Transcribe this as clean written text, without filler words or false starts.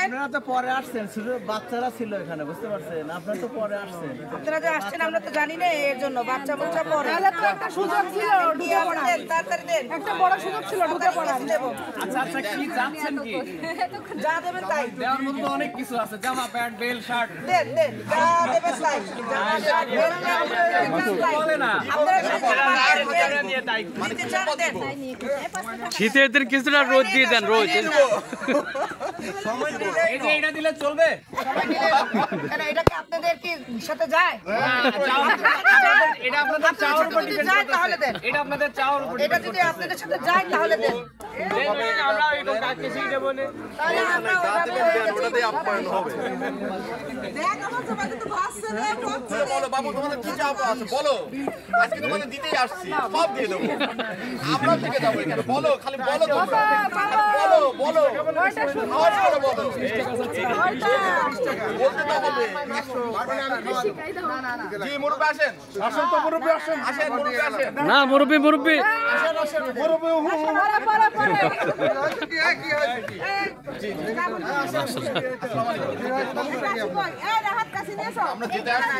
আপনারা তো পরে আসছেন, শুধু বাচ্চারা ছিল এখানে, বুঝতে পারছেন? আপনারা তো পরে আসছেন। আপনারা যে আসছেন আমরা তো জানি না, এর জন্য বাচ্চা বাচ্চা পরে একটা সুযোগ ছিল ঢুকে পড়ার, তাড়াতাড়ি দেন, একটা বড় সুযোগ ছিল ঢুকে পড়ার। আচ্ছা আচ্ছা, কি চাচ্ছেন কি? যা দেবেন তাই দেওয়ার মতো তো অনেক কিছু আছে, জামা প্যান্ট বেল শার্ট। দেন দেন, যা দেবেন তাই। জামা শার্ট বেল বলে না শীতের দিন কিছুটা রোদ দিয়ে দেন, রোদ। এই যে এটা দিলে চলবে? এটা কি আপনাদের কি সাথে যায়? এটা আপনাদের চাওয়ার উপর ডিপেন্ড যায় তাহলে দেন। এটা আপনাদের চাওয়ার উপর এটা যদি আপনাদের সাথে যায় তাহলে দেন। আমরা এরকম কাজকে শিখে বলে তাহলে আমরা ওটাতেই আপ্যায়ন হবে। দেখ আমার তোমাকে তো ভাসছে না, বলো বাবু, তোমাদের কি চাপ আছে বলো। আজকে তোমাদের দিতেই আসছি, সব দিয়ে দেবো। আমরা থেকে যাবো এখানে, বলো, খালি বলো তোমরা। বলো বলো, আওয়াজ করে বলো। বলতে তো হবে। জি মুরব্বি আসেন। আসেন তো মুরব্বি, আসেন। আসেন মুরব্বি, আসেন। না মুরব্বি, মুরব্বি আসেন আসেন মুরব্বি। এই রাহাত কাছে নিয়ে এসো। আমরা যেতে আসছি।